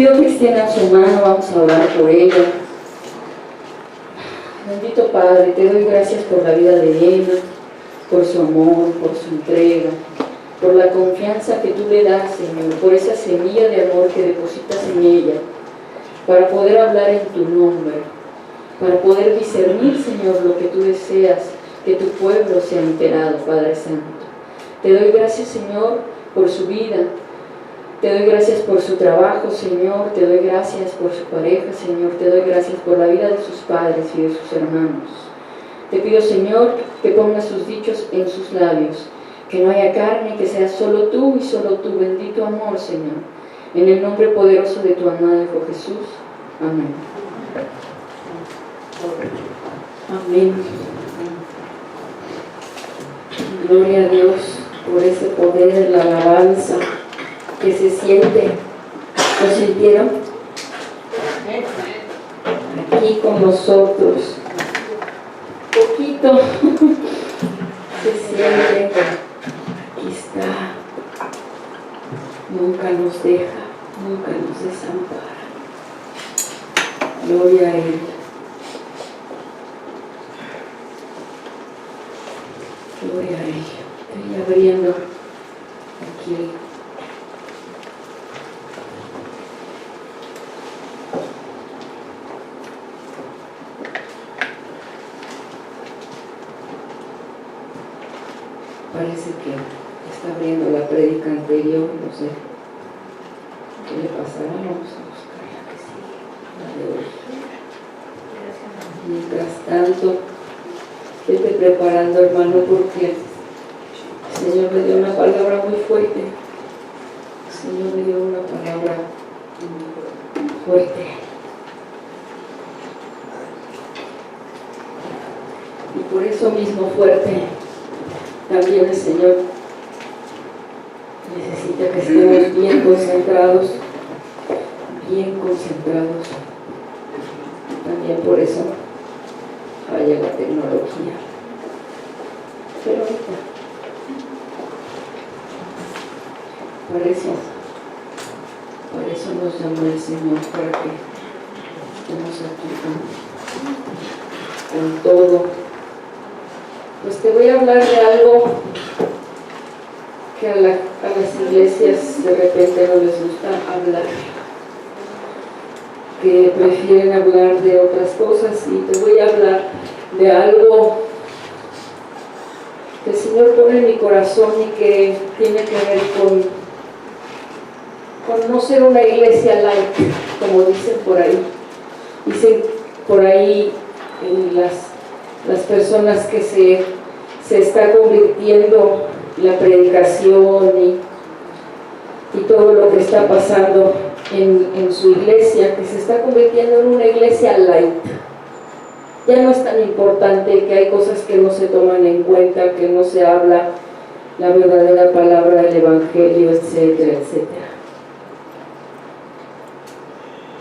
pido que extiendan su mano, vamos a orar por ella. Bendito Padre, te doy gracias por la vida de Elena, por su amor, por su entrega, por la confianza que tú le das, Señor, por esa semilla de amor que depositas en ella, para poder hablar en tu nombre, para poder discernir, Señor, lo que tú deseas, que tu pueblo sea enterado, Padre Santo. Te doy gracias, Señor, por su vida. Te doy gracias por su trabajo, Señor. Te doy gracias por su pareja, Señor. Te doy gracias por la vida de sus padres y de sus hermanos. Te pido, Señor, que ponga sus dichos en sus labios, que no haya carne, que sea solo tú y solo tu bendito amor, Señor. En el nombre poderoso de tu amado Hijo Jesús. Amén. Amén. Gloria a Dios por ese poder en la alabanza que se siente. ¿Lo sintieron? Aquí con nosotros. Poquito se siente. Aquí está. Nunca nos deja, nunca nos desampara. Gloria a Él. Gloria a Él. Estoy abriendo aquí. Parece que está abriendo la prédica anterior, no sé qué le pasará. Vamos a buscar la que sigue, la de hoy. Mientras tanto, vete preparando, hermano, porque el Señor me dio una palabra muy fuerte. El Señor me dio una palabra fuerte. Y por eso mismo fuerte, también el Señor necesita que estemos bien concentrados, También por eso falla la tecnología. Pero ahorita, para eso nos llamó el Señor, para que estemos aquí con todo. Pues te voy a hablar de algo que a las iglesias de repente no les gusta hablar, que prefieren hablar de otras cosas, y te voy a hablar de algo que el Señor pone en mi corazón y que tiene que ver con no ser una iglesia light, como dicen por ahí. Dicen por ahí las personas que se está convirtiendo la predicación y todo lo que está pasando en su iglesia, que se está convirtiendo en una iglesia light. Ya no es tan importante, que hay cosas que no se toman en cuenta, que no se habla la verdadera palabra del Evangelio, etcétera, etcétera.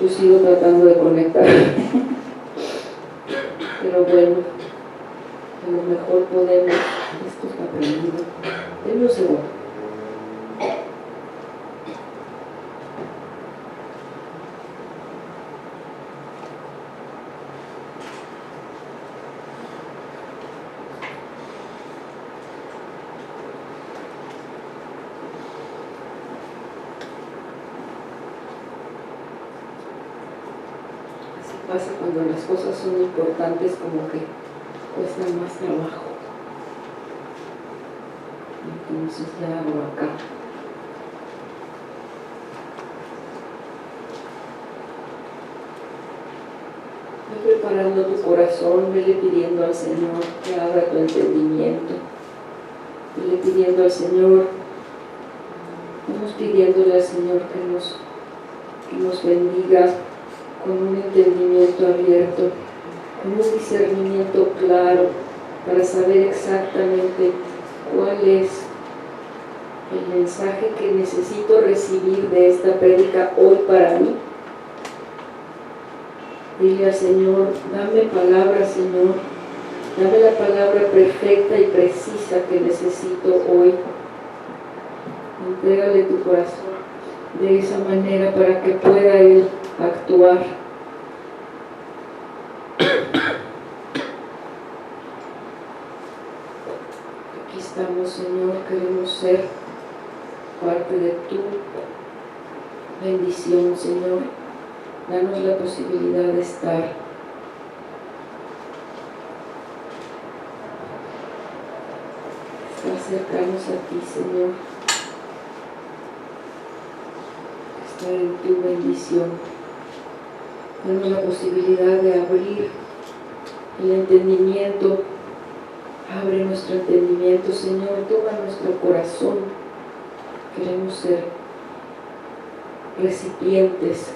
Yo sigo tratando de conectar, pero bueno, a lo mejor podemos. Esto está prendido. Denme un segundo. Así pasa cuando las cosas son importantes, como que cuestan más trabajo. Entonces ya hago acá. Ve preparando tu corazón, vele pidiendo al Señor que abra tu entendimiento. Vele pidiendo al Señor, vamos pidiéndole al Señor que nos bendiga con un entendimiento abierto, con un discernimiento claro, para saber exactamente cuál es el mensaje que necesito recibir de esta prédica hoy para mí. Dile al Señor, dame palabra, Señor, dame la palabra perfecta y precisa que necesito hoy. Entrégale tu corazón. de esa manera para que pueda Él actuar. Aquí estamos, Señor, queremos ser parte de tu bendición, Señor. Danos la posibilidad de estar cercanos a ti, Señor, estar en tu bendición. Danos la posibilidad de abrir el entendimiento. Abre nuestro entendimiento, Señor, toma nuestro corazón. Queremos ser recipientes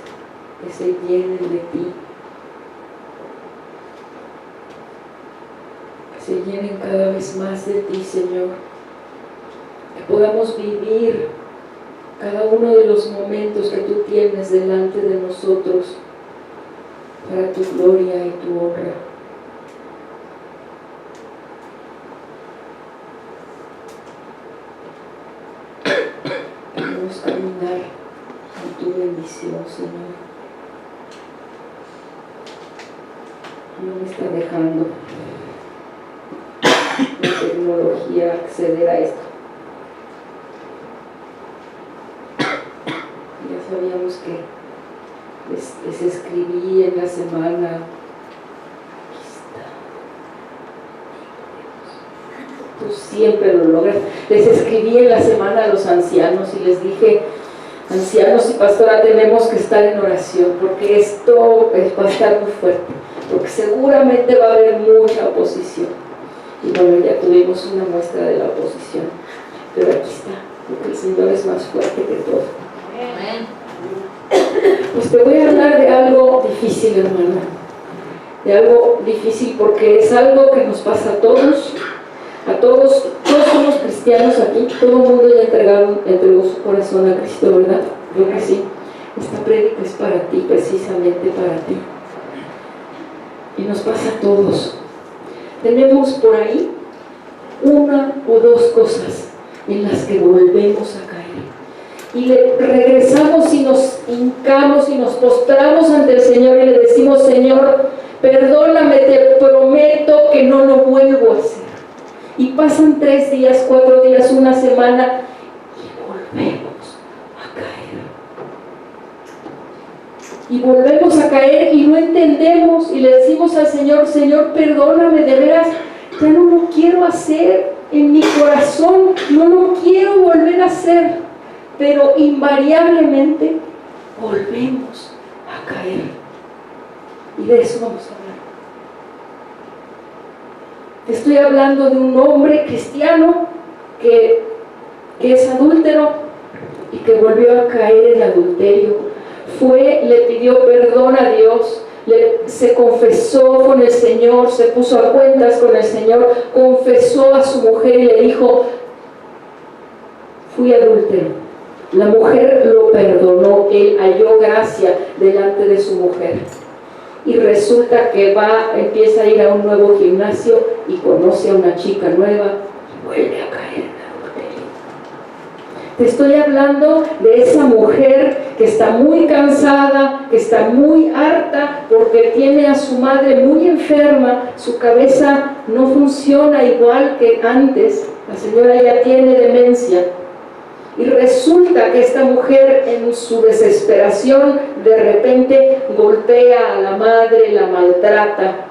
que se llenen de ti, que se llenen cada vez más de ti, Señor, que podamos vivir cada uno de los momentos que tú tienes delante de nosotros para tu gloria y tu honra. Queremos caminar en tu bendición, Señor. No me está dejando la tecnología acceder a esto. Ya sabíamos que les escribí en la semana. Aquí está. Tú siempre lo logras. Les escribí en la semana a los ancianos y les dije: ancianos y pastora, tenemos que estar en oración porque esto va a estar muy fuerte, porque seguramente va a haber mucha oposición. Y bueno, ya tuvimos una muestra de la oposición, pero aquí está, porque el Señor es más fuerte que todo. Amén. Pues te voy a hablar de algo difícil, hermana, de algo difícil porque es algo que nos pasa a todos somos cristianos aquí, todo el mundo ya entregó su corazón a Cristo, ¿verdad? Creo que sí. Esta prédica es para ti, precisamente para ti. Y nos pasa a todos. Tenemos por ahí una o dos cosas en las que volvemos a caer. Y le regresamos y nos hincamos y nos postramos ante el Señor y le decimos: Señor, perdóname, te prometo que no lo vuelvo a hacer. Y pasan 3 días, 4 días, una semana y volvemos a caer. Y volvemos a caer y no entendemos y le decimos al Señor: Señor, perdóname, de veras, ya no lo quiero hacer en mi corazón, no lo quiero volver a hacer. Pero invariablemente volvemos a caer. Y de eso vamos a hablar. Te estoy hablando de un hombre cristiano que es adúltero y que volvió a caer en adulterio. Le pidió perdón a Dios, se confesó con el Señor, se puso a cuentas con el Señor, confesó a su mujer y le dijo: fui adúltero. La mujer lo perdonó, él halló gracia delante de su mujer. Y resulta que empieza a ir a un nuevo gimnasio y conoce a una chica nueva y vuelve a caer en adulterio. Te estoy hablando de esa mujer que está muy cansada, que está muy harta porque tiene a su madre muy enferma, su cabeza no funciona igual que antes, la señora ya tiene demencia. Y resulta que esta mujer, en su desesperación, de repente golpea a la madre, la maltrata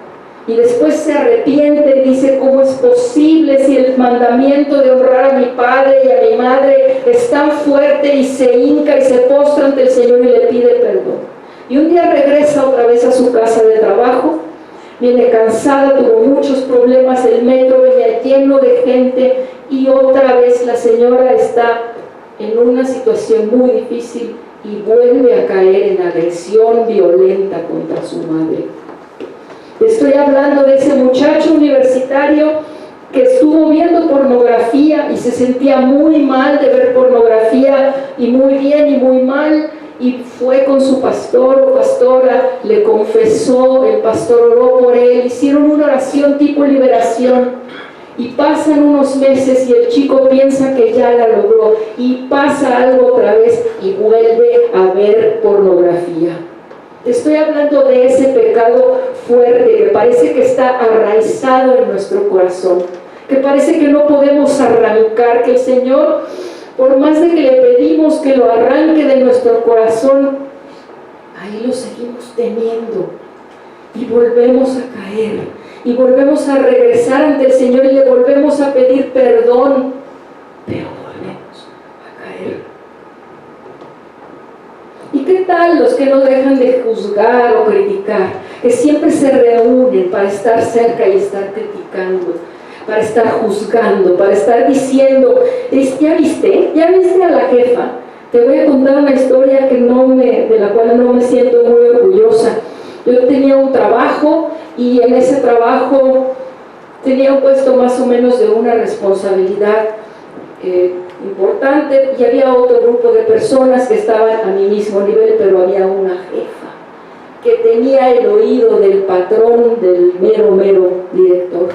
y después se arrepiente y dice: ¿cómo es posible si el mandamiento de honrar a mi padre y a mi madre es tan fuerte? Y se hinca y se postra ante el Señor y le pide perdón. Y un día regresa otra vez a su casa de trabajo, viene cansada, tuvo muchos problemas, el metro venía lleno de gente y otra vez la señora está en una situación muy difícil y vuelve a caer en agresión violenta contra su madre. Estoy hablando de ese muchacho universitario que estuvo viendo pornografía y se sentía muy mal de ver pornografía, y muy bien y muy mal, y fue con su pastor o pastora, le confesó, el pastor oró por él, hicieron una oración tipo liberación. Y pasan unos meses y el chico piensa que ya la logró, y pasa algo otra vez y vuelve a ver pornografía. Estoy hablando de ese pecado fuerte que parece que está arraizado en nuestro corazón, que parece que no podemos arrancar, que el Señor, por más de que le pedimos que lo arranque de nuestro corazón, ahí lo seguimos teniendo y volvemos a caer y volvemos a regresar ante el Señor y le volvemos a pedir perdón, pero volvemos a caer. ¿Y qué tal los que no dejan de juzgar o criticar? Que siempre se reúnen para estar cerca y estar criticando, para estar juzgando, para estar diciendo, ¿ya viste? ¿Ya viste a la jefa? Te voy a contar una historia de la cual no me siento muy orgullosa. Yo tenía un trabajo y en ese trabajo tenía un puesto más o menos de una responsabilidad importante, y había otro grupo de personas que estaban a mi mismo nivel, pero había una jefa que tenía el oído del patrón, del mero director.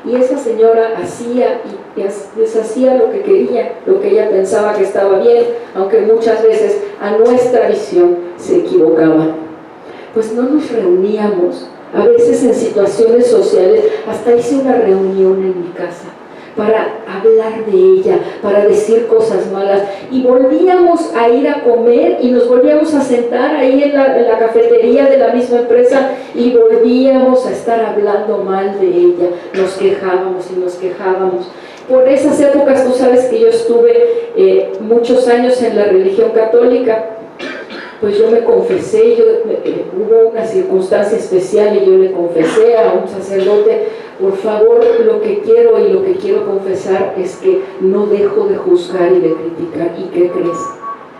Y esa señora hacía y deshacía lo que quería, lo que ella pensaba que estaba bien, aunque muchas veces a nuestra visión se equivocaba. Pues no nos reuníamos, a veces en situaciones sociales, hasta hice una reunión en mi casa para hablar de ella, para decir cosas malas, y volvíamos a ir a comer y nos volvíamos a sentar ahí en la cafetería de la misma empresa y volvíamos a estar hablando mal de ella, nos quejábamos y nos quejábamos. Por esas épocas, tú sabes que yo estuve muchos años en la religión católica, pues yo me confesé, hubo una circunstancia especial y yo le confesé a un sacerdote: por favor, lo que quiero confesar es que no dejo de juzgar y de criticar. ¿Y qué crees?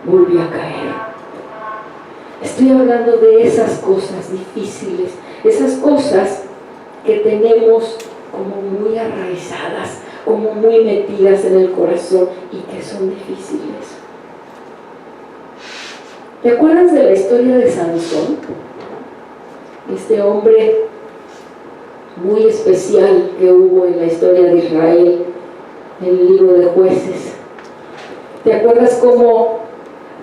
Volví a caer. Estoy hablando de esas cosas difíciles, esas cosas que tenemos como muy arraizadas, como muy metidas en el corazón y que son difíciles. ¿Te acuerdas de la historia de Sansón? Este hombre muy especial que hubo en la historia de Israel, en el libro de Jueces. ¿Te acuerdas cómo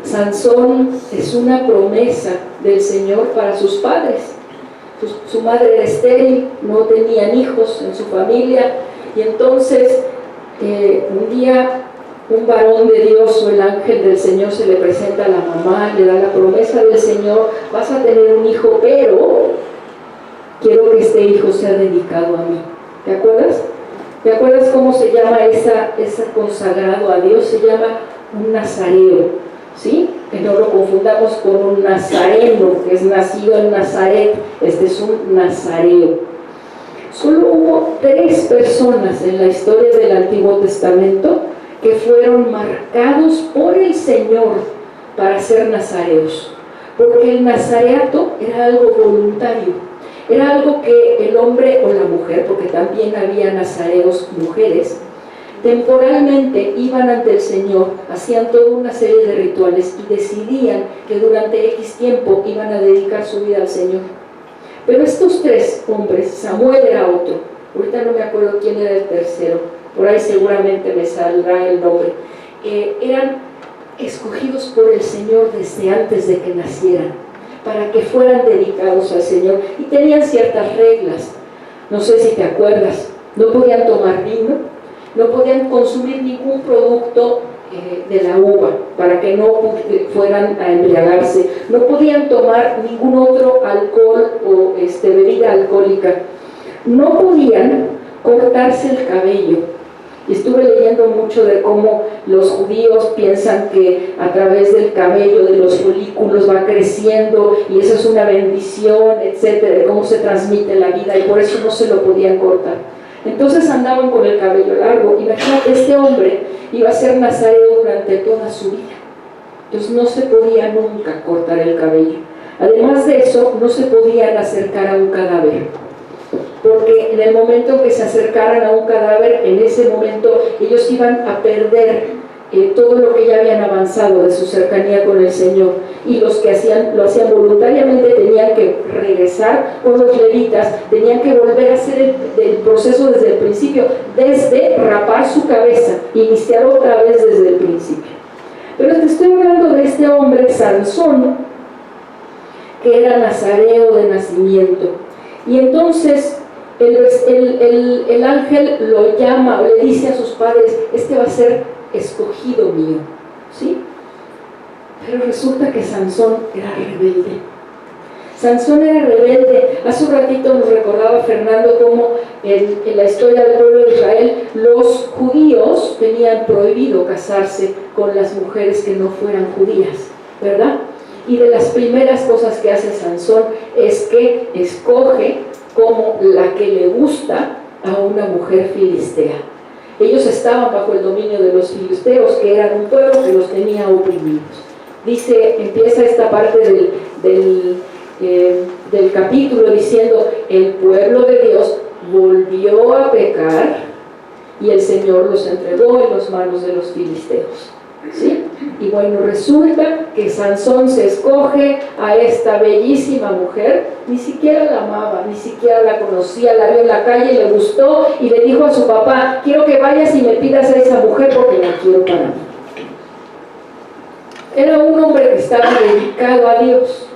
Sansón es una promesa del Señor para sus padres? Su madre era estéril, no tenían hijos en su familia, y entonces un día un varón de Dios o el ángel del Señor se le presenta a la mamá, le da la promesa del Señor: vas a tener un hijo, pero quiero que este hijo sea dedicado a mí. ¿Te acuerdas? ¿Te acuerdas cómo se llama ese consagrado a Dios? Se llama un nazareo, ¿sí? Que no lo confundamos con un nazareno, que es nacido en Nazaret. Este es un nazareo. Solo hubo 3 personas en la historia del Antiguo Testamento que fueron marcados por el Señor para ser nazareos, porque el nazareato era algo voluntario, era algo que el hombre o la mujer, porque también había nazareos mujeres, temporalmente iban ante el Señor, hacían toda una serie de rituales y decidían que durante X tiempo iban a dedicar su vida al Señor. Pero estos 3 hombres, Samuel era otro, ahorita no me acuerdo quién era el tercero, por ahí seguramente me saldrá el nombre, eran escogidos por el Señor desde antes de que nacieran, para que fueran dedicados al Señor, y tenían ciertas reglas. No sé si te acuerdas: no podían tomar vino, no podían consumir ningún producto de la uva, para que no fueran a embriagarse, no podían tomar ningún otro alcohol o bebida alcohólica, no podían cortarse el cabello. Y estuve leyendo mucho de cómo los judíos piensan que a través del cabello, de los folículos, va creciendo y eso es una bendición, etcétera, de cómo se transmite la vida, y por eso no se lo podían cortar. Entonces andaban con el cabello largo. Imagínate, este hombre iba a ser nazareo durante toda su vida, entonces no se podía nunca cortar el cabello. Además de eso, no se podían acercar a un cadáver, porque en el momento en que se acercaran a un cadáver, en ese momento ellos iban a perder todo lo que ya habían avanzado de su cercanía con el Señor, y los que lo hacían voluntariamente tenían que regresar con los levitas, tenían que volver a hacer el proceso desde el principio, desde rapar su cabeza, iniciar otra vez desde el principio. Pero te estoy hablando de este hombre, Sansón, que era nazareo de nacimiento. Y entonces el ángel lo llama, o le dice a sus padres: este va a ser escogido mío, ¿sí? Pero resulta que Sansón era rebelde. Sansón era rebelde. Hace un ratito nos recordaba Fernando cómo en la historia del pueblo de Israel los judíos tenían prohibido casarse con las mujeres que no fueran judías, ¿verdad? Y de las primeras cosas que hace Sansón es que escoge como la que le gusta a una mujer filistea. Ellos estaban bajo el dominio de los filisteos, que eran un pueblo que los tenía oprimidos. Dice, empieza esta parte del capítulo diciendo: el pueblo de Dios volvió a pecar y el Señor los entregó en las manos de los filisteos, ¿sí? Y bueno, resulta que Sansón se escoge a esta bellísima mujer. Ni siquiera la amaba, ni siquiera la conocía, la vio en la calle, le gustó y le dijo a su papá: quiero que vayas y me pidas a esa mujer porque la quiero para mí. Era un hombre que estaba dedicado a Dios,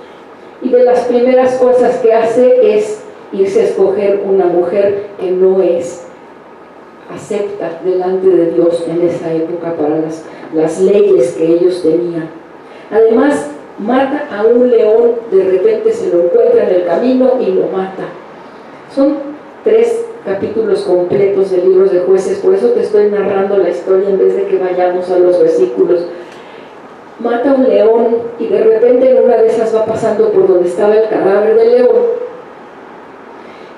y de las primeras cosas que hace es irse a escoger una mujer que no es acepta delante de Dios en esa época para las leyes que ellos tenían. Además, mata a un león, de repente se lo encuentra en el camino y lo mata. Son 3 capítulos completos de libros de Jueces, por eso te estoy narrando la historia en vez de que vayamos a los versículos. Mata a un león y de repente en una de esas va pasando por donde estaba el cadáver del león,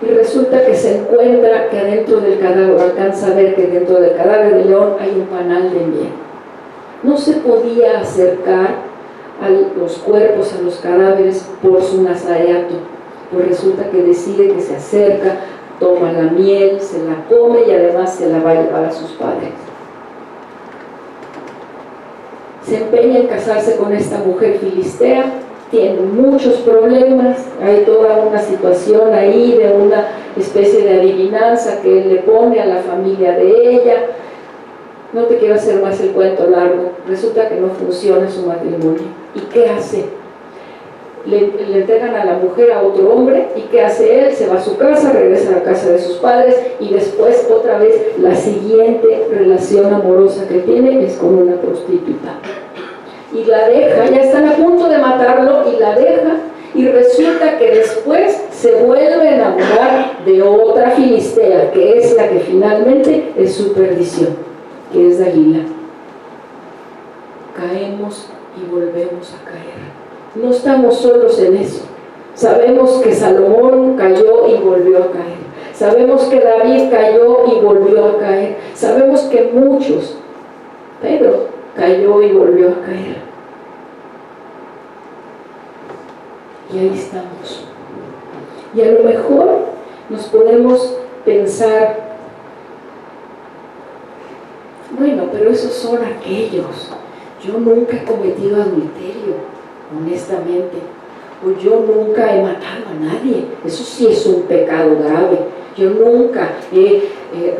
y resulta que se encuentra que adentro del cadáver, alcanza a ver que dentro del cadáver del león hay un panal de miel. No se podía acercar a los cuerpos, a los cadáveres, por su nazareato. Pues resulta que decide que se acerca, toma la miel, se la come y además se la va a llevar a sus padres. Se empeña en casarse con esta mujer filistea, tiene muchos problemas, hay toda una situación ahí de una especie de adivinanza que él le pone a la familia de ella. No te quiero hacer más el cuento largo, resulta que no funciona su matrimonio. ¿Y qué hace? Le entregan a la mujer a otro hombre, y ¿qué hace él? Se va a su casa, regresa a la casa de sus padres, y después otra vez la siguiente relación amorosa que tiene es con una prostituta. Y la deja, ya están a punto de matarlo y la deja, y resulta que después se vuelve a enamorar de otra filistea, que es la que finalmente es su perdición, que es Dalila. Caemos y volvemos a caer. No estamos solos en eso. Sabemos que Salomón cayó y volvió a caer. Sabemos que David cayó y volvió a caer. Sabemos que muchos, Pedro cayó y volvió a caer. Y ahí estamos. Y a lo mejor nos podemos pensar: bueno, pero esos son aquellos. Yo nunca he cometido adulterio, honestamente. O yo nunca he matado a nadie. Eso sí es un pecado grave. Yo nunca he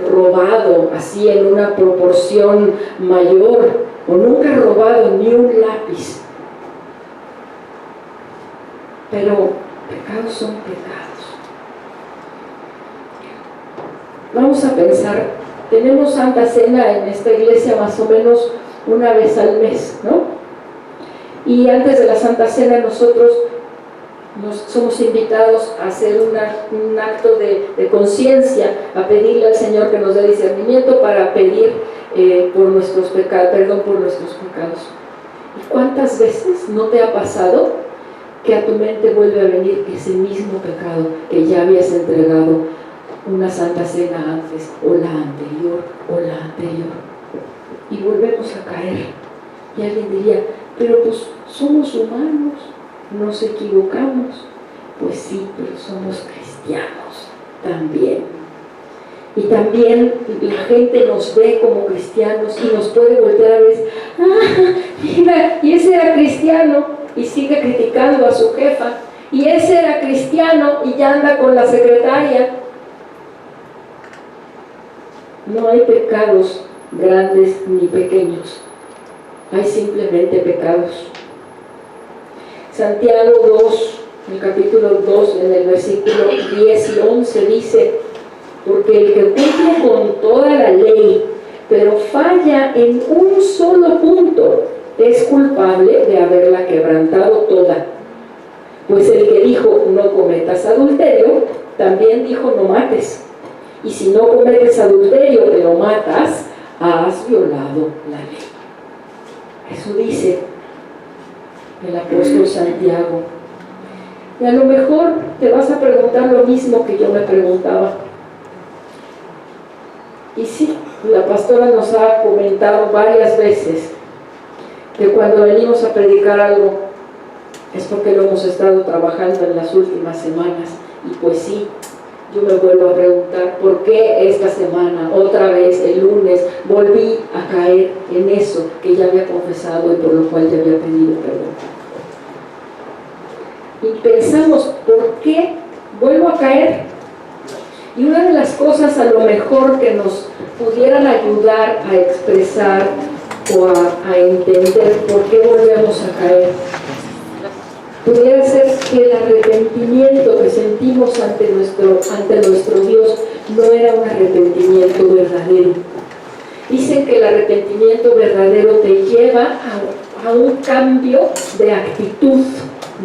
robado así en una proporción mayor. O nunca he robado ni un lápiz. Pero pecados son pecados. Vamos a pensar, tenemos Santa Cena en esta iglesia más o menos una vez al mes, ¿no? Y antes de la Santa Cena nosotros somos invitados a hacer un acto de conciencia, a pedirle al Señor que nos dé discernimiento para pedir por nuestros pecados, perdón por nuestros pecados. ¿Y cuántas veces no te ha pasado que a tu mente vuelve a venir ese mismo pecado que ya habías entregado una Santa Cena antes, o la anterior, y volvemos a caer? Y alguien diría: pero pues somos humanos, nos equivocamos. Pues sí, pero somos cristianos también. Y también la gente nos ve como cristianos y nos puede voltear a ver, mira, y ese era cristiano y sigue criticando a su jefa, y ese era cristiano y ya anda con la secretaria. No hay pecados grandes ni pequeños, hay simplemente pecados. Santiago 2, en el capítulo 2, en el versículo 10 y 11 dice: porque el que cumple con toda la ley, pero falla en un solo punto, es culpable de haberla quebrantado toda. Pues el que dijo no cometas adulterio, también dijo no mates. Y si no cometes adulterio pero matas, has violado la ley. Eso dice el apóstol Santiago. Y a lo mejor te vas a preguntar lo mismo que yo me preguntaba. Y sí, la pastora nos ha comentado varias veces que cuando venimos a predicar algo es porque lo hemos estado trabajando en las últimas semanas. Y pues sí, yo me vuelvo a preguntar por qué esta semana, otra vez el lunes, volví a caer en eso que ya había confesado y por lo cual ya había pedido perdón. Y pensamos, ¿por qué vuelvo a caer? Y una de las cosas a lo mejor que nos pudieran ayudar a expresar o a entender por qué volvemos a caer, pudiera ser que el arrepentimiento que sentimos ante nuestro Dios no era un arrepentimiento verdadero. Dicen que el arrepentimiento verdadero te lleva a un cambio de actitud,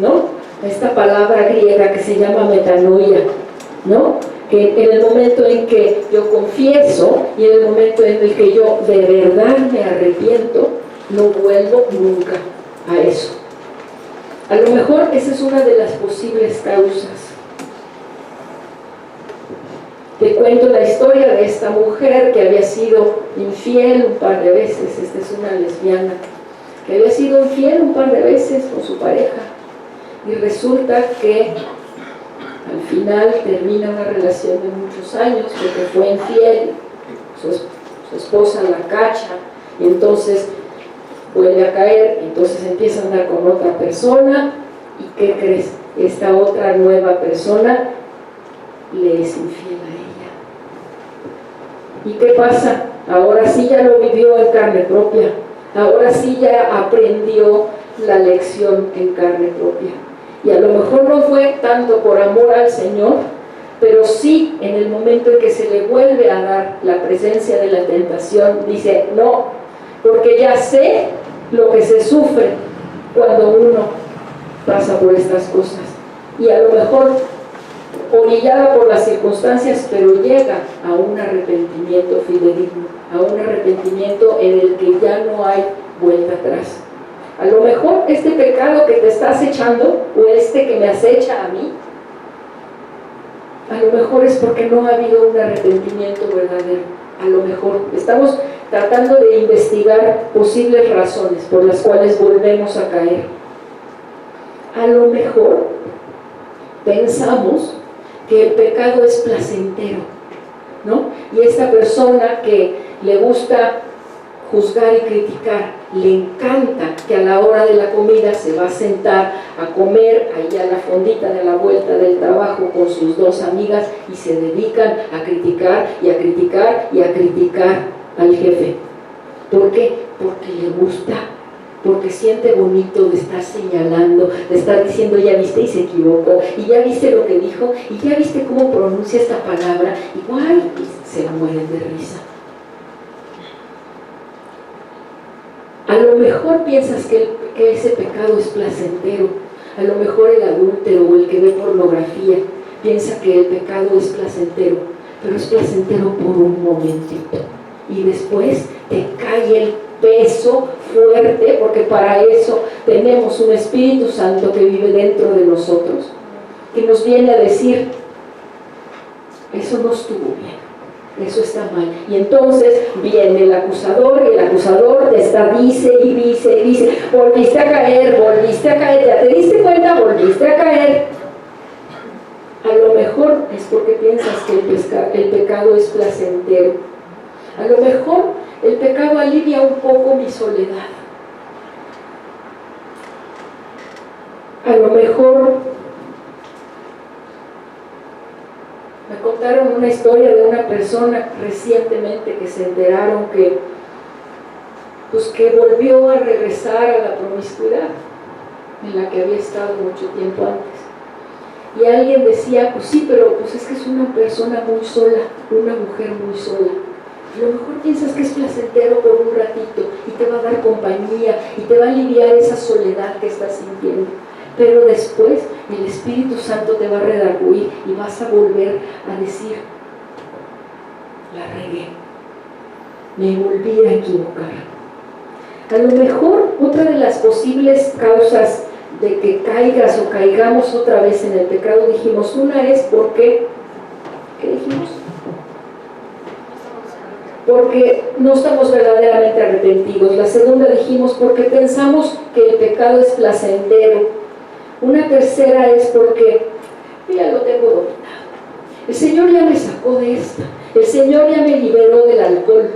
¿no? Esta palabra griega que se llama metanoia, ¿no? Que en el momento en que yo confieso y en el momento en el que yo de verdad me arrepiento, no vuelvo nunca a eso. A lo mejor esa es una de las posibles causas. Te cuento la historia de esta mujer que había sido infiel un par de veces. Esta es una lesbiana que había sido infiel un par de veces con su pareja, y resulta que al final termina una relación de muchos años porque fue infiel, su esposa la cacha, y entonces vuelve a caer, entonces empieza a andar con otra persona, y ¿qué crees? Esta otra nueva persona le es infiel a ella. ¿Y qué pasa? Ahora sí ya lo vivió en carne propia, ahora sí ya aprendió la lección en carne propia. Y a lo mejor no fue tanto por amor al Señor, pero sí en el momento en que se le vuelve a dar la presencia de la tentación, dice, no, porque ya sé lo que se sufre cuando uno pasa por estas cosas. Y a lo mejor orillada por las circunstancias, pero llega a un arrepentimiento fidedigno, a un arrepentimiento en el que ya no hay vuelta atrás. A lo mejor este pecado que te está acechando, o este que me acecha a mí, a lo mejor es porque no ha habido un arrepentimiento verdadero. A lo mejor estamos tratando de investigar posibles razones por las cuales volvemos a caer. A lo mejor pensamos que el pecado es placentero, ¿no? Y esta persona que le gusta juzgar y criticar, le encanta que a la hora de la comida se va a sentar a comer ahí a la fondita de la vuelta del trabajo con sus dos amigas y se dedican a criticar y a criticar y a criticar al jefe. ¿Por qué? Porque le gusta, porque siente bonito de estar señalando, de estar diciendo, ya viste y se equivocó, y ya viste lo que dijo, y ya viste cómo pronuncia esta palabra, igual, y se mueren de risa. A lo mejor piensas que ese pecado es placentero. A lo mejor el adúltero o el que ve pornografía piensa que el pecado es placentero, pero es placentero por un momentito. Y después te cae el peso fuerte, porque para eso tenemos un Espíritu Santo que vive dentro de nosotros, que nos viene a decir, eso no estuvo bien. Eso está mal. Y entonces viene el acusador, y el acusador te está, dice y dice y dice, volviste a caer, ya te diste cuenta, volviste a caer. A lo mejor es porque piensas que el pecado es placentero. A lo mejor el pecado alivia un poco mi soledad. A lo mejor me contaron una historia de una persona recientemente que se enteraron que volvió a regresar a la promiscuidad en la que había estado mucho tiempo antes. Y alguien decía, pues sí, pero pues es que es una persona muy sola, una mujer muy sola. A lo mejor piensas que es placentero por un ratito y te va a dar compañía y te va a aliviar esa soledad que estás sintiendo. Pero después el Espíritu Santo te va a redarguir y vas a volver a decir, la regué, me volví a equivocar. A lo mejor otra de las posibles causas de que caigas o caigamos otra vez en el pecado, dijimos, una es porque, ¿qué dijimos? Porque no estamos verdaderamente arrepentidos. La segunda dijimos porque pensamos que el pecado es placentero. Una tercera es porque ya lo tengo dominado. El Señor ya me sacó de esta. El Señor ya me liberó del alcohol.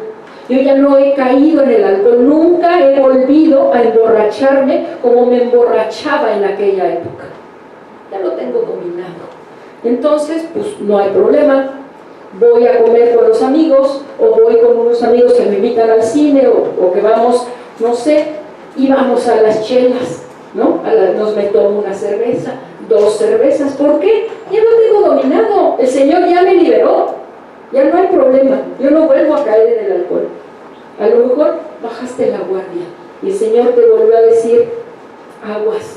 Yo ya no he caído en el alcohol. Nunca he volvido a emborracharme como me emborrachaba en aquella época. Ya lo tengo dominado. Entonces, pues no hay problema. Voy a comer con los amigos, o voy con unos amigos que me invitan al cine, o que vamos, no sé, y vamos a las chelas, ¿no? Nos me tomo una cerveza, 2 cervezas. ¿Por qué? Ya lo tengo dominado. El Señor ya me liberó. Ya no hay problema. Yo no vuelvo a caer en el alcohol. A lo mejor bajaste la guardia y el Señor te volvió a decir, aguas.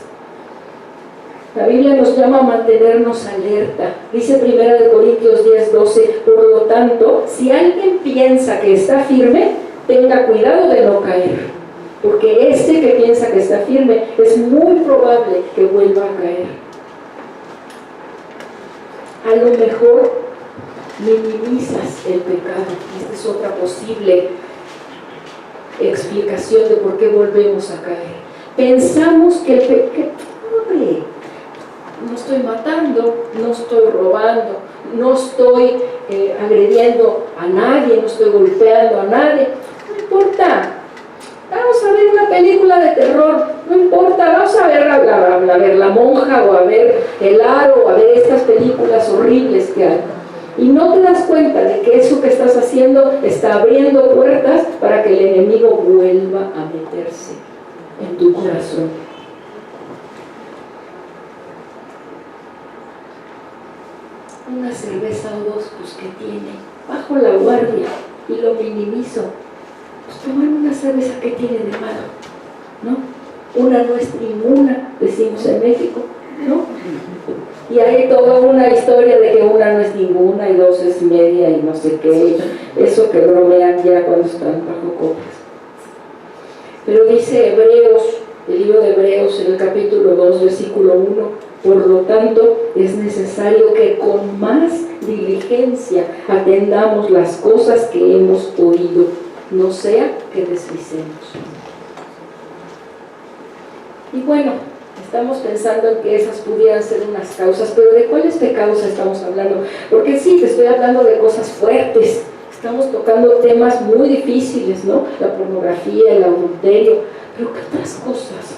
La Biblia nos llama a mantenernos alerta. Dice 1 Corintios 10:12, por lo tanto, si alguien piensa que está firme, tenga cuidado de no caer. Porque ese que piensa que está firme, es muy probable que vuelva a caer. A lo mejor minimizas el pecado. Esta es otra posible explicación de por qué volvemos a caer. Pensamos que el pecado, hombre, no estoy matando, no estoy robando, no estoy agrediendo a nadie, no estoy golpeando a nadie, no importa. Vamos a ver una película de terror, no importa, vamos a ver a ver La Monja, o a ver El Aro, o a ver estas películas horribles que hay. Y no te das cuenta de que eso que estás haciendo está abriendo puertas para que el enemigo vuelva a meterse en tu corazón. Una cerveza o 2, pues ¿qué tiene? Bajo la guardia y lo minimizo. Pues tomar una cerveza, ¿qué tiene de malo? ¿No? Una no es ninguna, decimos en México, ¿no? Y hay toda una historia de que una no es ninguna y 2 es media y no sé qué, eso que bromean ya cuando están bajo copas. Pero dice Hebreos, el libro de Hebreos, en el capítulo 2, versículo 1, por lo tanto es necesario que con más diligencia atendamos las cosas que hemos oído, no sea que deslicemos. Y bueno, estamos pensando en que esas pudieran ser unas causas, pero ¿de cuáles pecados estamos hablando? Porque sí, te estoy hablando de cosas fuertes, estamos tocando temas muy difíciles, ¿no? La pornografía, el adulterio, pero ¿qué otras cosas?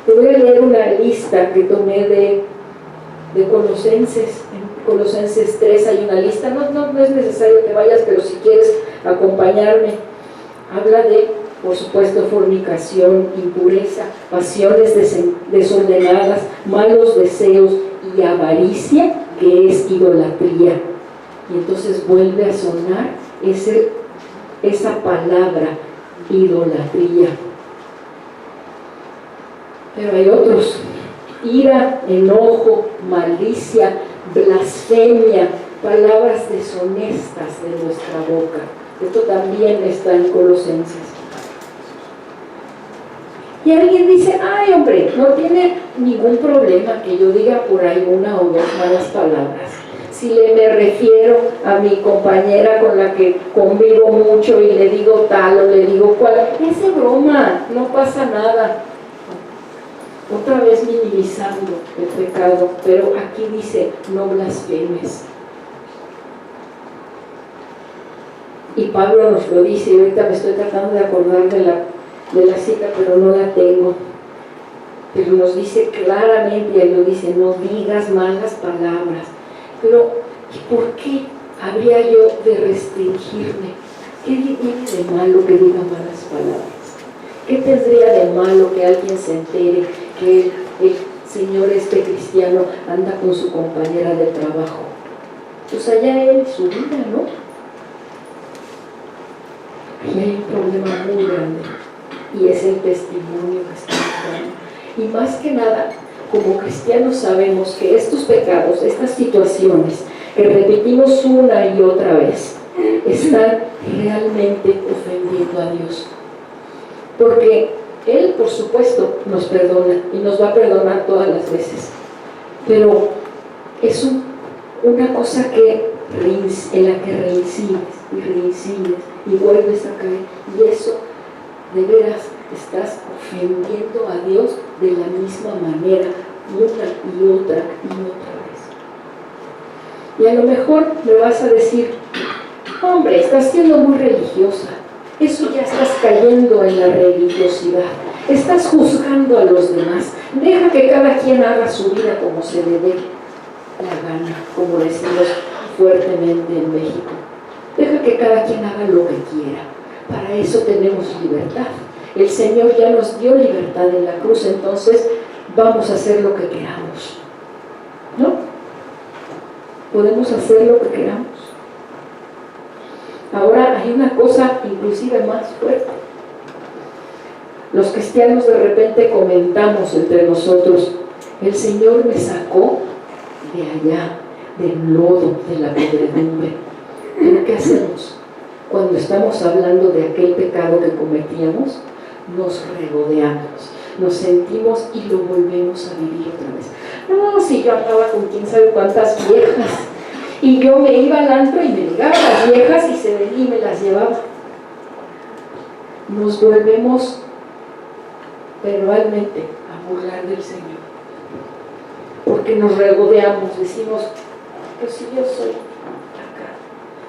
Te voy a leer una lista que tomé de Colosenses. En Colosenses 3 hay una lista, no es necesario que vayas, pero si quieres acompañarme, habla de, por supuesto, fornicación, impureza, pasiones desordenadas, malos deseos y avaricia, que es idolatría. Y entonces vuelve a sonar esa palabra, idolatría. Pero hay otros: ira, enojo, malicia, blasfemia, palabras deshonestas de nuestra boca. Esto también está en Colosenses. Y alguien dice, ay hombre, no tiene ningún problema que yo diga por ahí 1 o 2 malas palabras. Si me refiero a mi compañera con la que convivo mucho y le digo tal o le digo cual, es de broma, no pasa nada. Otra vez minimizando el pecado, pero aquí dice, no blasfemes. Y Pablo nos lo dice, y ahorita me estoy tratando de acordar de la cita, pero no la tengo. Pero nos dice claramente, y ahí lo dice, no digas malas palabras. Pero, ¿y por qué habría yo de restringirme? ¿Qué tiene de malo que diga malas palabras? ¿Qué tendría de malo que alguien se entere que el señor cristiano anda con su compañera de trabajo? Pues allá él y su vida, ¿no? Y hay un problema muy grande, y es el testimonio que estamos dando. Y más que nada, como cristianos sabemos que estos pecados, estas situaciones que repetimos una y otra vez, están realmente ofendiendo a Dios. Porque Él, por supuesto, nos perdona y nos va a perdonar todas las veces. Pero es una cosa en la que reincides y vuelves a caer. Y eso, de veras, estás ofendiendo a Dios de la misma manera, una y otra vez. Y a lo mejor me vas a decir, hombre, estás siendo muy religiosa. Eso ya estás cayendo en la religiosidad. Estás juzgando a los demás. Deja que cada quien haga su vida como se le dé la gana, como decimos fuertemente en México. Deja que cada quien haga lo que quiera. Para eso tenemos libertad. El Señor ya nos dio libertad en la cruz, entonces vamos a hacer lo que queramos. ¿No? Podemos hacer lo que queramos. Ahora hay una cosa inclusive más fuerte. Los cristianos de repente comentamos entre nosotros, el Señor me sacó de allá, del lodo, de la podredumbre. ¿Pero qué hacemos? Cuando estamos hablando de aquel pecado que cometíamos, nos regodeamos, nos sentimos y lo volvemos a vivir otra vez. No, si yo andaba con quién sabe cuántas viejas, y yo me iba al antro y me ligaba a las viejas y se venía y me las llevaba. Nos volvemos verbalmente a burlar del Señor, porque nos regodeamos, decimos, pues si yo soy acá.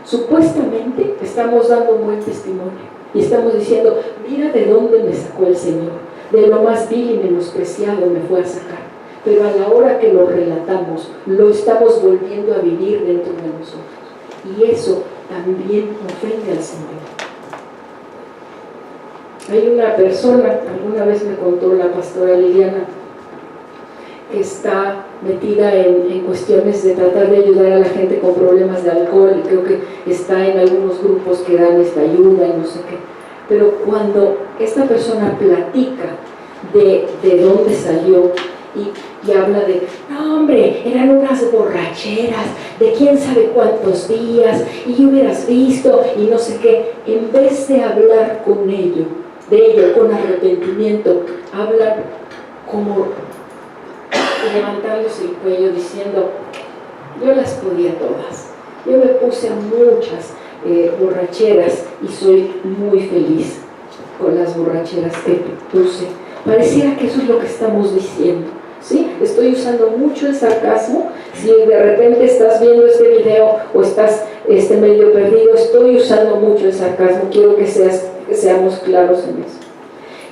Supuestamente estamos dando un buen testimonio y estamos diciendo, mira de dónde me sacó el Señor, de lo más vil y menospreciado me fue a sacar. Pero a la hora que lo relatamos, lo estamos volviendo a vivir dentro de nosotros. Y eso también ofende al Señor. Hay una persona, alguna vez me contó la pastora Liliana, que está metida en cuestiones de tratar de ayudar a la gente con problemas de alcohol, y creo que está en algunos grupos que dan esta ayuda y no sé qué. Pero cuando esta persona platica de dónde salió, y habla de, no hombre, eran unas borracheras de quién sabe cuántos días, y hubieras visto, y no sé qué, en vez de hablar con de ello con arrepentimiento, hablan como levantándose el cuello diciendo, yo las podía todas, yo me puse muchas borracheras y soy muy feliz con las borracheras que puse. Pareciera que eso es lo que estamos diciendo. ¿Sí? Estoy usando mucho el sarcasmo. Si de repente estás viendo este video o estás medio perdido, estoy usando mucho el sarcasmo. Quiero que seamos claros en eso.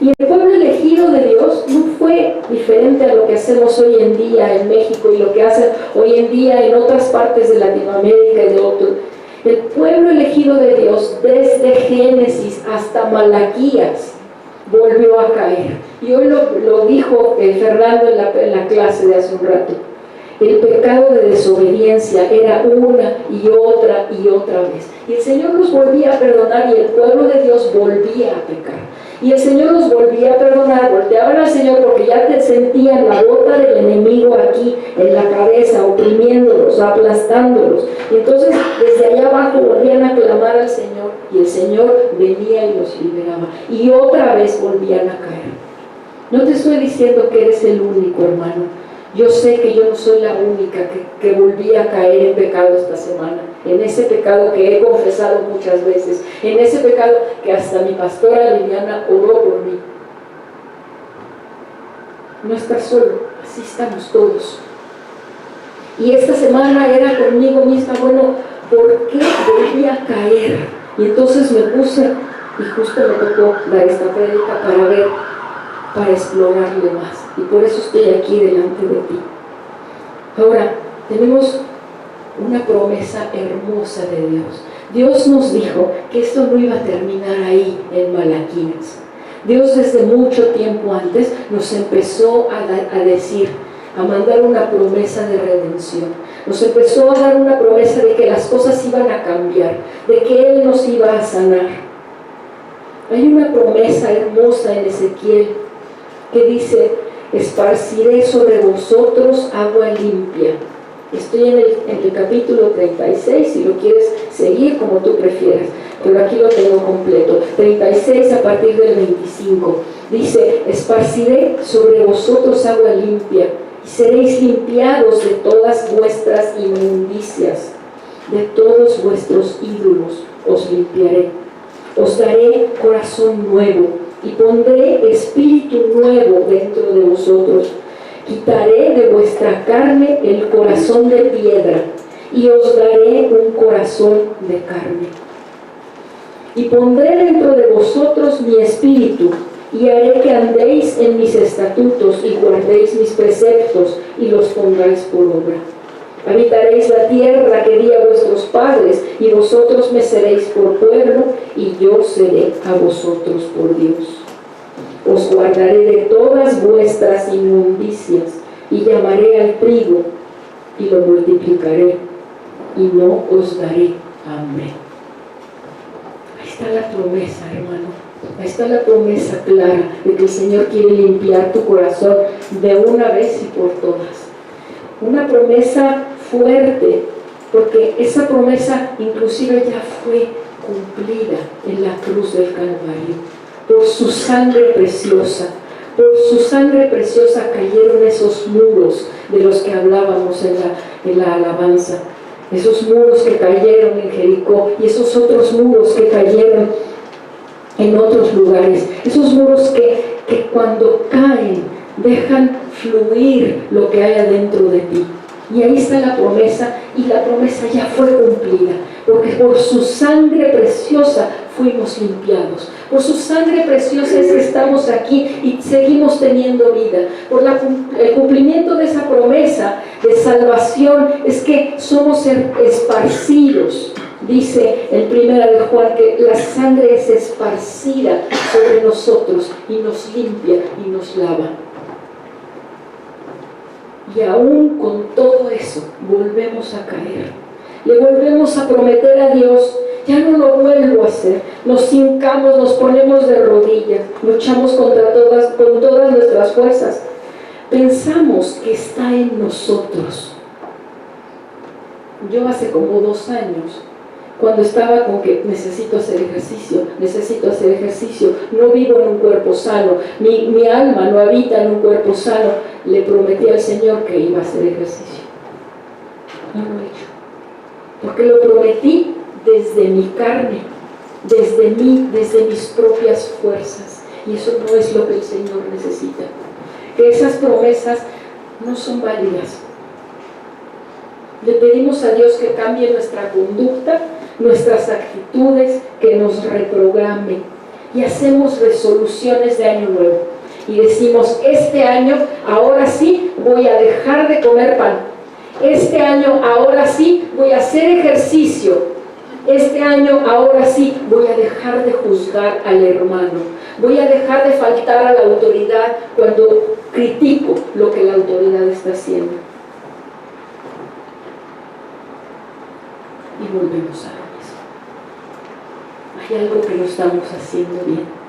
Y el pueblo elegido de Dios no fue diferente a lo que hacemos hoy en día en México y lo que hacen hoy en día en otras partes de Latinoamérica y de otros. El pueblo elegido de Dios, desde Génesis hasta Malaquías, volvió a caer. Y hoy lo dijo Fernando en la clase de hace un rato. El pecado de desobediencia era una y otra vez. Y el Señor los volvía a perdonar y el pueblo de Dios volvía a pecar. Y el Señor los volvía a perdonar, volteaban al Señor porque ya sentían la bota del enemigo aquí en la cabeza, oprimiéndolos, aplastándolos. Y entonces desde allá abajo volvían a clamar al Señor y el Señor venía y los liberaba. Y otra vez volvían a caer. No te estoy diciendo que eres el único, hermano. Yo sé que yo no soy la única que volví a caer en pecado esta semana, en ese pecado que he confesado muchas veces, en ese pecado que hasta mi pastora Liliana oró por mí. No estás solo, así estamos todos. Y esta semana era conmigo misma, bueno, ¿por qué volví a caer? Y entonces me puse, y justo me tocó dar esta prédica para explorarle más. Y por eso estoy aquí delante de ti. Ahora, tenemos una promesa hermosa de Dios. Dios nos dijo que esto no iba a terminar ahí en Malaquías. Dios desde mucho tiempo antes nos empezó a decir, a mandar una promesa de redención. Nos empezó a dar una promesa de que las cosas iban a cambiar, de que Él nos iba a sanar. Hay una promesa hermosa en Ezequiel que dice, esparciré sobre vosotros agua limpia. Estoy en el capítulo 36, si lo quieres seguir como tú prefieras, pero aquí lo tengo completo. 36 a partir del 25. Dice, esparciré sobre vosotros agua limpia, y seréis limpiados de todas vuestras inmundicias, de todos vuestros ídolos os limpiaré. Os daré corazón nuevo, y pondré espíritu nuevo dentro de vosotros. Quitaré de vuestra carne el corazón de piedra, y os daré un corazón de carne. Y pondré dentro de vosotros mi espíritu, y haré que andéis en mis estatutos, y guardéis mis preceptos, y los pongáis por obra. Habitaréis la tierra que di a vuestros padres, y vosotros me seréis por pueblo, y yo seré a vosotros por Dios. Os guardaré de todas vuestras inmundicias, y llamaré al trigo, y lo multiplicaré, y no os daré hambre. Ahí está la promesa, hermano. Ahí está la promesa clara de que el Señor quiere limpiar tu corazón de una vez y por todas. Una promesa fuerte, porque esa promesa inclusive ya fue cumplida en la cruz del Calvario. Por su sangre preciosa, cayeron esos muros de los que hablábamos en la alabanza. Esos muros que cayeron en Jericó y esos otros muros que cayeron en otros lugares. Esos muros que cuando caen dejan fluir lo que hay adentro de ti. Y ahí está la promesa, y la promesa ya fue cumplida, porque por su sangre preciosa fuimos limpiados. Por su sangre preciosa es que estamos aquí y seguimos teniendo vida. Por el cumplimiento de esa promesa de salvación es que somos esparcidos. Dice en 1 de Juan que la sangre es esparcida sobre nosotros y nos limpia y nos lava. Y aún con todo eso volvemos a caer. Le volvemos a prometer a Dios, ya no lo vuelvo a hacer. Nos hincamos, nos ponemos de rodillas, luchamos con todas nuestras fuerzas. Pensamos que está en nosotros. Yo hace como 2 años, cuando estaba con que necesito hacer ejercicio, no vivo en un cuerpo sano, mi alma no habita en un cuerpo sano, le prometí al Señor que iba a hacer ejercicio. No lo he hecho, porque lo prometí desde mi carne, desde mis propias fuerzas, y eso no es lo que el Señor necesita. Que esas promesas no son válidas. Le pedimos a Dios que cambie nuestra conducta, nuestras actitudes, que nos reprograme, y hacemos resoluciones de año nuevo y decimos, este año ahora sí voy a dejar de comer pan, este año ahora sí voy a hacer ejercicio, este año ahora sí voy a dejar de juzgar al hermano, voy a dejar de faltar a la autoridad cuando critico lo que la autoridad está haciendo. Y volvemos a lo mismo. Hay algo que no estamos haciendo bien,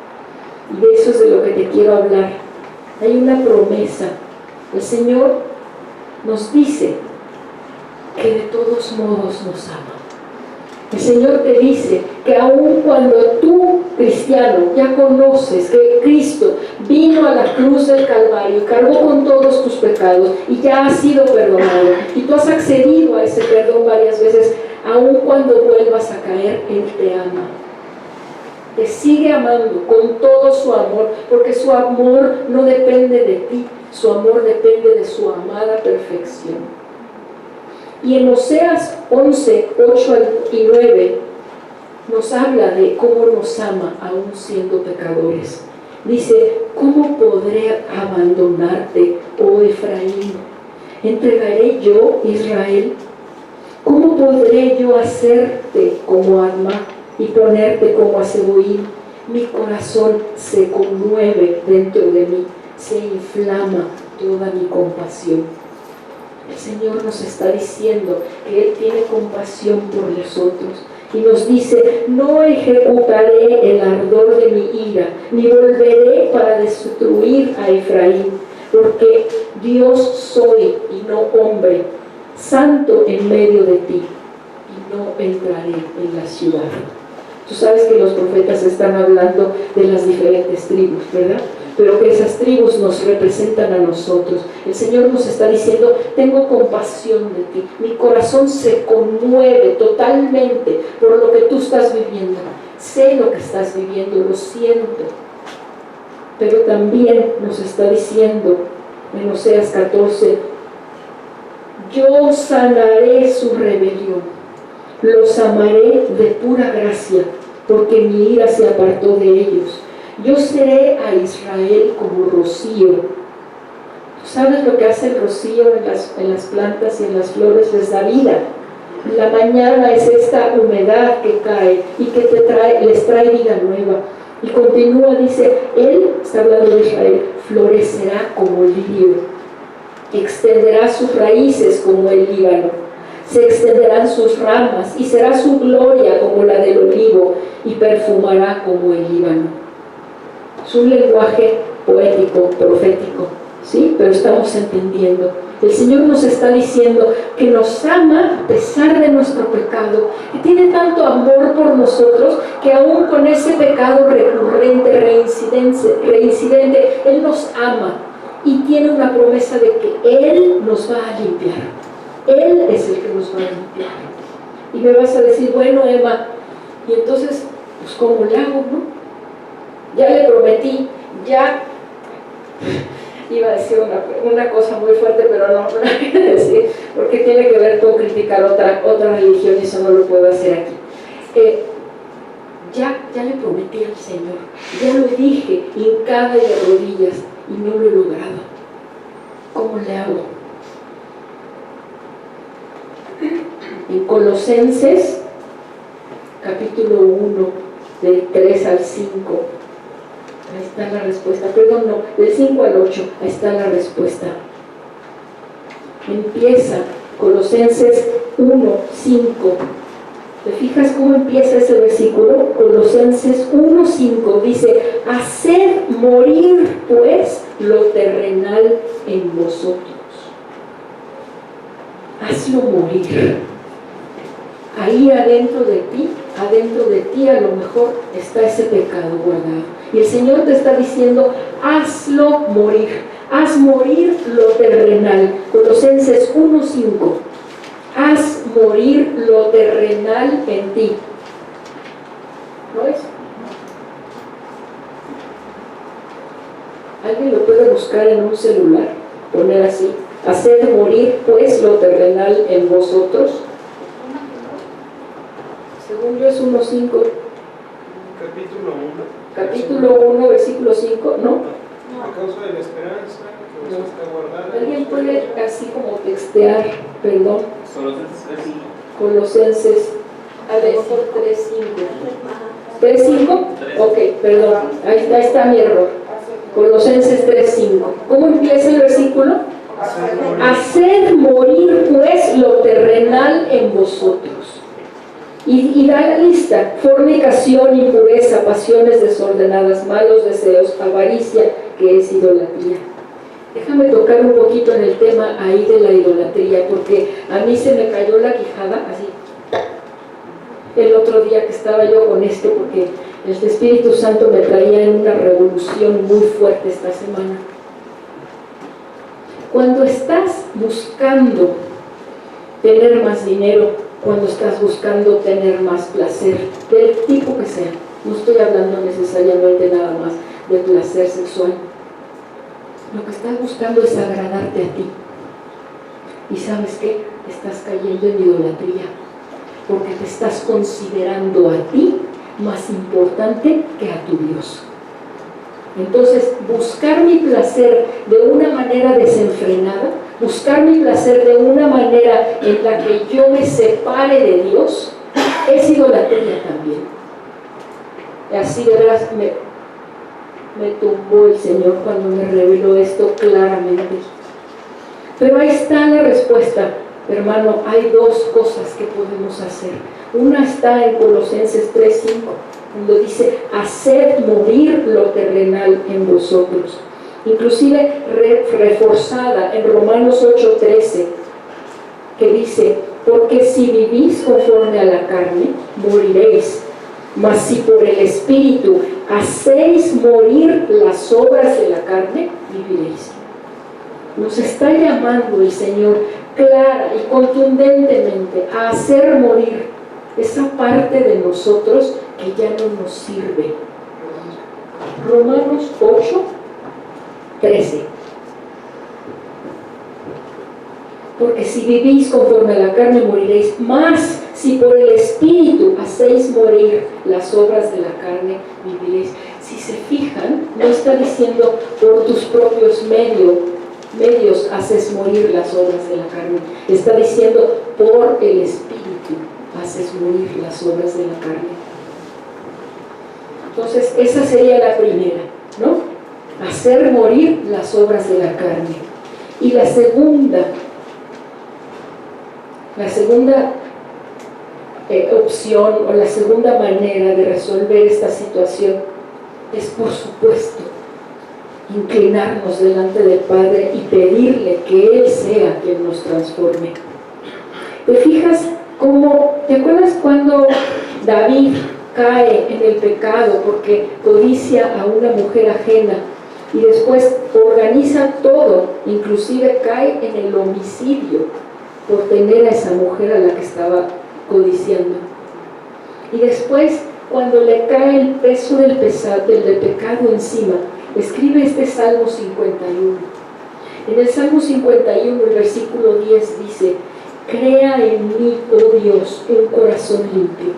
y de eso es de lo que te quiero hablar. Hay una promesa. El Señor nos dice que de todos modos nos ama. El Señor te dice que aun cuando tú, cristiano, ya conoces que Cristo vino a la cruz del Calvario y cargó con todos tus pecados y ya has sido perdonado, y tú has accedido a ese perdón varias veces, aun cuando vuelvas a caer, Él te ama. Te sigue amando con todo su amor, porque su amor no depende de ti, su amor depende de su amada perfección. Y en Oseas 11, 8 y 9 nos habla de cómo nos ama aún siendo pecadores. Dice, ¿cómo podré abandonarte, oh Efraín? ¿Entregaré yo, Israel? ¿Cómo podré yo hacerte como Adma y ponerte como a Zeboim? Mi corazón se conmueve dentro de mí, se inflama toda mi compasión. El Señor nos está diciendo que Él tiene compasión por nosotros y nos dice, no ejecutaré el ardor de mi ira, ni volveré para destruir a Efraín, porque Dios soy y no hombre, santo en medio de ti, y no entraré en la ciudad. Tú sabes que los profetas están hablando de las diferentes tribus, ¿verdad? Pero que esas tribus nos representan a nosotros. El Señor nos está diciendo, tengo compasión de ti, mi corazón se conmueve totalmente por lo que tú estás viviendo, sé lo que estás viviendo, lo siento. Pero también nos está diciendo en Oseas 14, yo sanaré su rebelión, los amaré de pura gracia, porque mi ira se apartó de ellos. Yo seré a Israel como rocío. ¿Tú sabes lo que hace el rocío en las plantas y en las flores? Les da vida. La mañana es esta humedad que cae y que les trae vida nueva. Y continúa, dice, Él, está hablando de Israel, florecerá como el lirio, extenderá sus raíces como el Líbano, se extenderán sus ramas y será su gloria como la del olivo y perfumará como el Líbano. Es un lenguaje poético, profético, ¿sí? Pero estamos entendiendo. El Señor nos está diciendo que nos ama a pesar de nuestro pecado, que tiene tanto amor por nosotros, que aún con ese pecado recurrente, reincidente, Él nos ama y tiene una promesa de que Él nos va a limpiar. Él es el que nos va a limpiar. Y me vas a decir, bueno, Emma, y entonces, pues ¿cómo le hago, no? Ya le prometí, ya iba a decir una cosa muy fuerte, pero no la voy a decir, porque tiene que ver con criticar otra religión y eso no lo puedo hacer aquí. Ya le prometí al Señor, ya lo dije, hincada y de rodillas, y no lo he logrado. ¿Cómo le hago? En Colosenses, capítulo 1, del 3 al 5, ahí está la respuesta, perdón, no, del 5 al 8, ahí está la respuesta. Empieza Colosenses 1, 5. ¿Te fijas cómo empieza ese versículo? Colosenses 1, 5 dice, haced morir pues lo terrenal en vosotros. Hazlo morir. Ahí adentro de ti a lo mejor está ese pecado guardado. Y el Señor te está diciendo, hazlo morir. Haz morir lo terrenal. Colosenses 1, 5. Haz morir lo terrenal en ti. ¿No es? ¿Alguien lo puede buscar en un celular? Poner así. Haced morir pues lo terrenal en vosotros. Según yo es 1.5. Capítulo 1, versículo 5, ¿no? A causa de la esperanza que os está guardada. ¿Alguien puede así como textear, perdón? Colosenses, a lo mejor 3.5. ¿3.5? Ok, perdón, ahí está mi error. Colosenses 3.5. ¿Cómo empieza el versículo? Haced morir pues lo terrenal en vosotros. Y da la lista: fornicación, impureza, pasiones desordenadas, malos deseos, avaricia, que es idolatría. Déjame tocar un poquito en el tema ahí de la idolatría, porque a mí se me cayó la quijada así el otro día que estaba yo con esto, porque el Espíritu Santo me traía en una revolución muy fuerte esta semana. Cuando estás buscando tener más dinero, cuando estás buscando tener más placer, del tipo que sea, no estoy hablando necesariamente nada más de placer sexual, lo que estás buscando es agradarte a ti. ¿Y sabes qué? Estás cayendo en idolatría. porque te estás considerando a ti más importante que a tu Dios. Entonces, buscar mi placer de una manera desenfrenada, buscar mi placer de una manera en la que yo me separe de Dios, es idolatría también. Así de veras me tumbó el Señor cuando me reveló esto claramente. Pero ahí está la respuesta, hermano. Hay dos cosas que podemos hacer. Una está en Colosenses 3:5, donde dice: haced morir lo terrenal en vosotros. Inclusive reforzada en Romanos 8:13, que dice: porque si vivís conforme a la carne, moriréis. Mas si por el Espíritu hacéis morir las obras de la carne, viviréis. Nos está llamando el Señor clara y contundentemente a hacer morir esa parte de nosotros que ya no nos sirve. Romanos 8:13. Porque si vivís conforme a la carne, moriréis. Mas si por el Espíritu hacéis morir las obras de la carne, viviréis. Si se fijan, no está diciendo por tus propios medios haces morir las obras de la carne. Está diciendo por el Espíritu haces morir las obras de la carne. Entonces, esa sería la primera, ¿no? Hacer morir las obras de la carne. Y la segunda opción o la segunda manera de resolver esta situación es, por supuesto, inclinarnos delante del Padre y pedirle que Él sea quien nos transforme. ¿Te fijas cómo? ¿Te acuerdas cuando David cae en el pecado porque codicia a una mujer ajena y después organiza todo, inclusive cae en el homicidio por tener a esa mujer a la que estaba codiciando? Y después, cuando le cae el peso del pecado encima, escribe este Salmo 51. En el Salmo 51, el versículo 10 dice: crea en mí, oh Dios, un corazón limpio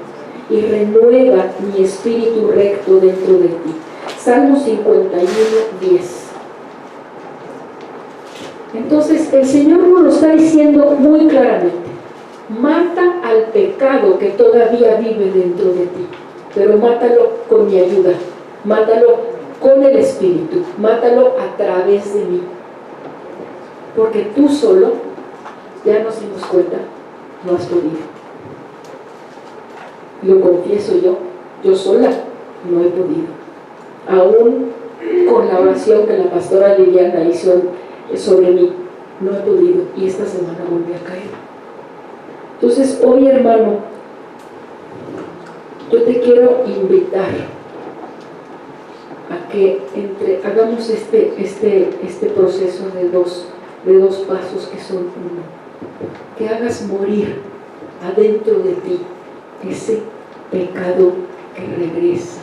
y renueva mi espíritu recto dentro de ti. Salmo 51, 10. Entonces el Señor nos lo está diciendo muy claramente: mata al pecado que todavía vive dentro de ti, pero mátalo con mi ayuda, mátalo con el Espíritu, mátalo a través de mí, porque tú solo, ya nos dimos cuenta, no has podido. Lo confieso yo sola no he podido, aún con la oración que la pastora Liliana hizo sobre mí, no he podido, y esta semana volví a caer. Entonces hoy, hermano, yo te quiero invitar a que hagamos este proceso de dos pasos que son uno, que hagas morir adentro de ti ese pecado que regresa,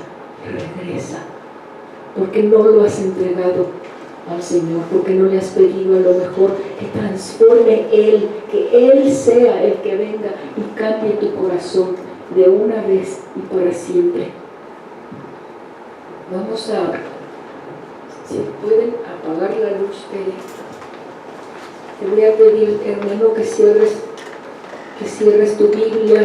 porque no lo has entregado al Señor, porque no le has pedido a lo mejor que transforme Él, que Él sea el que venga y cambie tu corazón de una vez y para siempre. Vamos a, si pueden apagar la luz, te voy a pedir, hermano, que cierres tu Biblia.